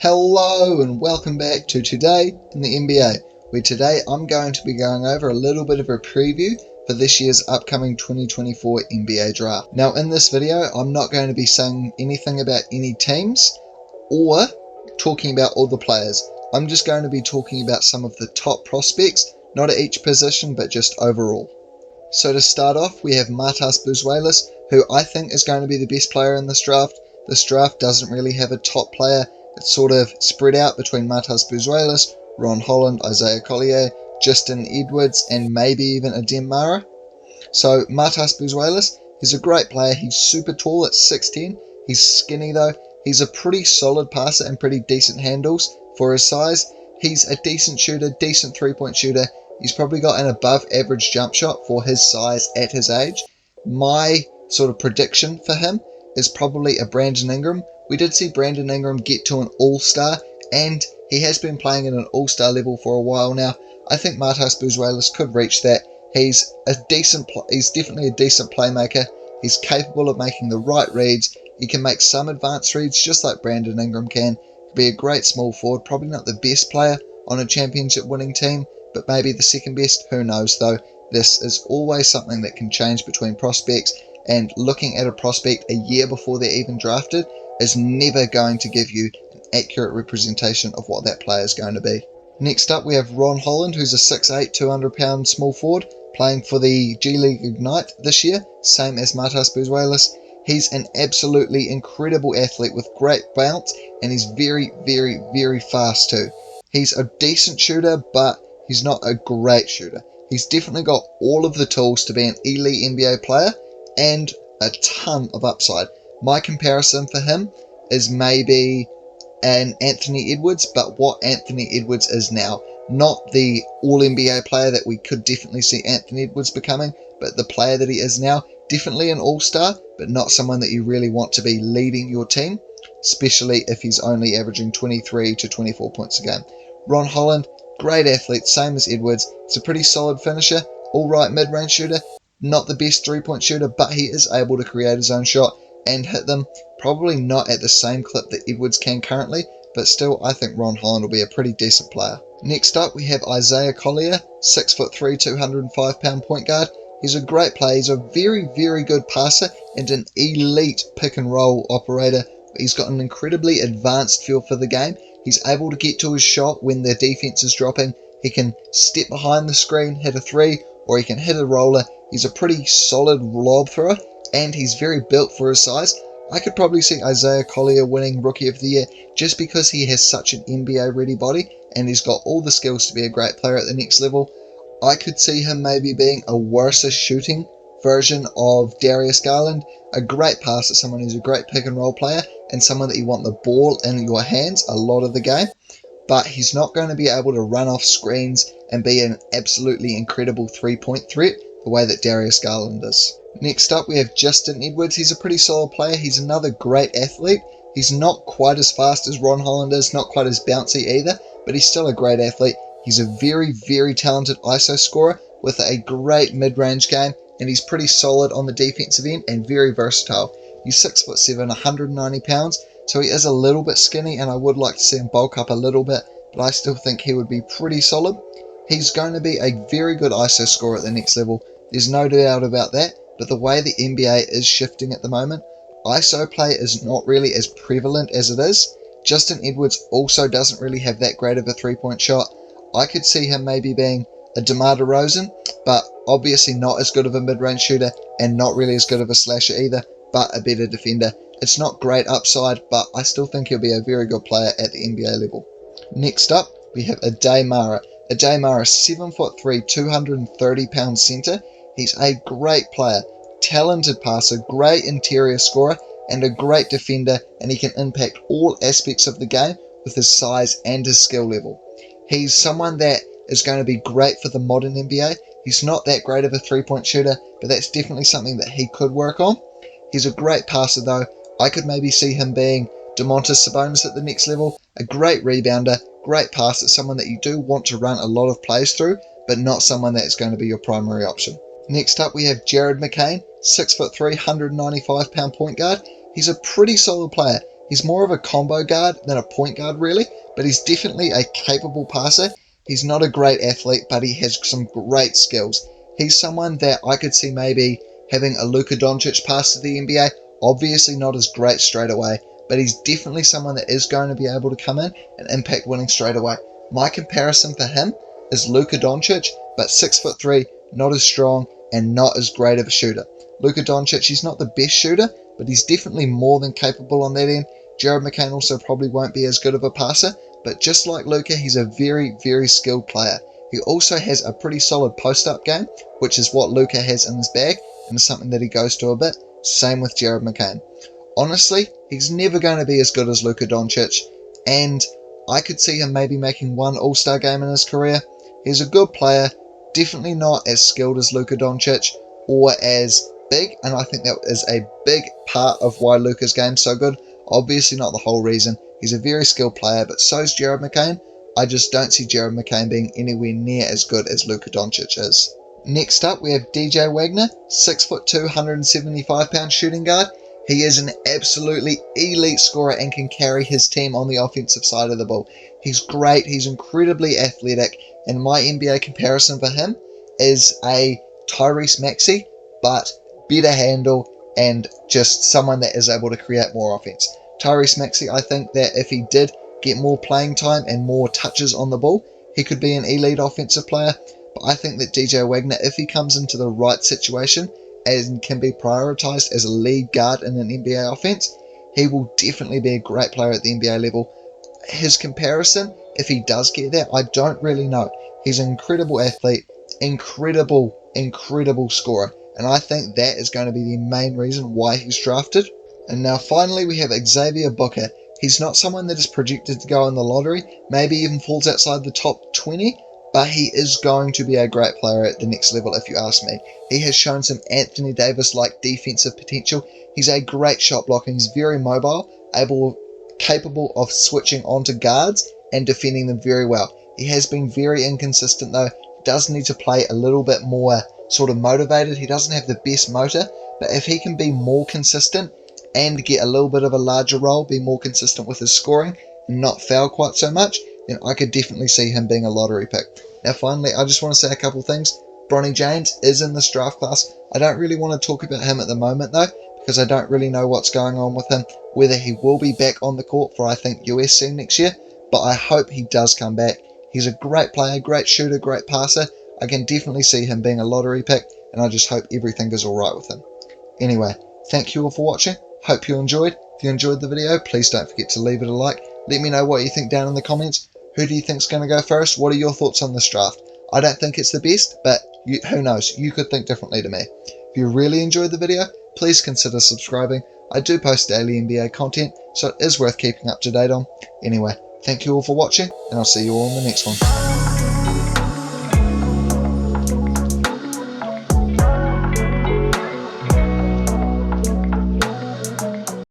Hello and welcome back to Today in the NBA, where today I'm going to be going over a little bit of a preview for this year's upcoming 2024 NBA draft. Now in this video, I'm not going to be saying anything about any teams or talking about all the players. I'm just going to be talking about some of the top prospects, not at each position, but just overall. So to start off, we have Matas Buzelis, who I think is going to be the best player in this draft. This draft doesn't really have a top player. It's sort of spread out between Matas Buzelis, Ron Holland, Isaiah Collier, Justin Edwards, and maybe even Adem Mara. So Matas Buzelis, he's a great player. He's super tall at 6'10". He's skinny though. He's a pretty solid passer and pretty decent handles for his size. He's a decent shooter, decent three-point shooter. He's probably got an above average jump shot for his size at his age. My sort of prediction for him is probably a Brandon Ingram. We did see Brandon Ingram get to an all-star, and he has been playing at an all-star level for a while now. I think Matas Buzelis could reach that. He's definitely a decent playmaker. He's capable of making the right reads. He can make some advanced reads just like Brandon Ingram can. He'd be a great small forward, probably not the best player on a championship winning team, but maybe the second best, who knows though. This is always something that can change between prospects, and looking at a prospect a year before they're even drafted is never going to give you an accurate representation of what that player is going to be. Next up we have Ron Holland, who's a 6'8", 200-pound small forward playing for the G League Ignite this year, same as Matas Buzelis. He's an absolutely incredible athlete with great bounce, and he's very, very, very fast too. He's a decent shooter, but he's not a great shooter. He's definitely got all of the tools to be an elite NBA player and a ton of upside. My comparison for him is maybe an Anthony Edwards, but what Anthony Edwards is now. Not the all-NBA player that we could definitely see Anthony Edwards becoming, but the player that he is now. Definitely an all-star, but not someone that you really want to be leading your team, especially if he's only averaging 23 to 24 points a game. Ron Holland, great athlete, same as Edwards. He's a pretty solid finisher, alright mid-range shooter, not the best three-point shooter, but he is able to create his own shot and hit them. Probably not at the same clip that Edwards can currently, but still I think Ron Holland will be a pretty decent player. Next up we have Isaiah Collier, 6'3", 205-pound point guard. He's a great player. He's a very, very good passer and an elite pick and roll operator. He's got an incredibly advanced feel for the game. He's able to get to his shot when the defense is dropping. He can step behind the screen, hit a three, or he can hit a roller. He's a pretty solid lob thrower, and he's very built for his size. I could probably see Isaiah Collier winning Rookie of the Year just because he has such an NBA-ready body, and he's got all the skills to be a great player at the next level. I could see him maybe being a worse shooting version of Darius Garland, a great passer, someone who's a great pick and roll player, and someone that you want the ball in your hands a lot of the game, but he's not going to be able to run off screens and be an absolutely incredible three-point threat the way that Darius Garland is. Next up we have Justin Edwards. He's a pretty solid player. He's another great athlete. He's not quite as fast as Ron Holland is, not quite as bouncy either, but he's still a great athlete. He's a very, very talented ISO scorer with a great mid-range game, and he's pretty solid on the defensive end and very versatile. He's 6'7", 190 pounds, so he is a little bit skinny, and I would like to see him bulk up a little bit, but I still think he would be pretty solid. He's going to be a very good ISO scorer at the next level. There's no doubt about that, but the way the NBA is shifting at the moment, ISO play is not really as prevalent as it is. Justin Edwards also doesn't really have that great of a three-point shot. I could see him maybe being a DeMar DeRozan, but obviously not as good of a mid-range shooter and not really as good of a slasher either, but a better defender. It's not great upside, but I still think he'll be a very good player at the NBA level. Next up, we have Adem Mara. Adem Mara, 7'3", 230-pound center. He's a great player, talented passer, great interior scorer, and a great defender, and he can impact all aspects of the game with his size and his skill level. He's someone that is going to be great for the modern NBA. He's not that great of a three-point shooter, but that's definitely something that he could work on. He's a great passer though. I could maybe see him being Domantas Sabonis at the next level, a great rebounder, great passer, someone that you do want to run a lot of plays through, but not someone that's going to be your primary option. Next up we have Jared McCain, 6'3", 195-pound point guard. He's a pretty solid player. He's more of a combo guard than a point guard really, but he's definitely a capable passer. He's not a great athlete, but he has some great skills. He's someone that I could see maybe having a Luka Doncic pass to the NBA. Obviously not as great straight away, but he's definitely someone that is going to be able to come in and impact winning straight away. My comparison for him is Luka Doncic, but 6'3", not as strong and not as great of a shooter. Luka Doncic, he's not the best shooter, but he's definitely more than capable on that end. Jared McCain also probably won't be as good of a passer, but just like Luka, he's a very, very skilled player. He also has a pretty solid post-up game, which is what Luka has in his bag, and is something that he goes to a bit. Same with Jared McCain. Honestly, he's never going to be as good as Luka Doncic, and I could see him maybe making one All-Star game in his career. He's a good player, definitely not as skilled as Luka Doncic or as big, and I think that is a big part of why Luka's game's so good. Obviously not the whole reason. He's a very skilled player, but so is Jared McCain. I just don't see Jared McCain being anywhere near as good as Luka Doncic is. Next up, we have DJ Wagner, 6'2", 175-pound shooting guard. He is an absolutely elite scorer and can carry his team on the offensive side of the ball. He's great, he's incredibly athletic, and my NBA comparison for him is a Tyrese Maxey, but better handle and just someone that is able to create more offense. Tyrese Maxey, I think that if he did get more playing time and more touches on the ball, he could be an elite offensive player. But I think that DJ Wagner, if he comes into the right situation and can be prioritized as a lead guard in an NBA offense, he will definitely be a great player at the NBA level. His comparison, if he does get there, I don't really know. He's an incredible athlete, incredible scorer, and I think that is going to be the main reason why he's drafted. And now finally we have Xavier Booker. He's not someone that is projected to go in the lottery, maybe even falls outside the top 20, but he is going to be a great player at the next level if you ask me. He has shown some Anthony Davis-like defensive potential. He's a great shot blocker. He's very mobile, capable of switching onto guards and defending them very well. He has been very inconsistent though. He does need to play a little bit more sort of motivated. He doesn't have the best motor, but if he can be more consistent and get a little bit of a larger role, be more consistent with his scoring and not foul quite so much, then I could definitely see him being a lottery pick. Now finally, I just want to say a couple things. Bronny James is in this draft class. I don't really want to talk about him at the moment though, because I don't really know what's going on with him, whether he will be back on the court for I think USC next year, but I hope he does come back. He's a great player, great shooter, great passer. I can definitely see him being a lottery pick, and I just hope everything is alright with him. Anyway, thank you all for watching. Hope you enjoyed. If you enjoyed the video, please don't forget to leave it a like. Let me know what you think down in the comments. Who do you think's going to go first? What are your thoughts on this draft? I don't think it's the best, but who knows? You could think differently to me. If you really enjoyed the video, please consider subscribing. I do post daily NBA content, so it is worth keeping up to date on. Anyway, thank you all for watching, and I'll see you all in the next one.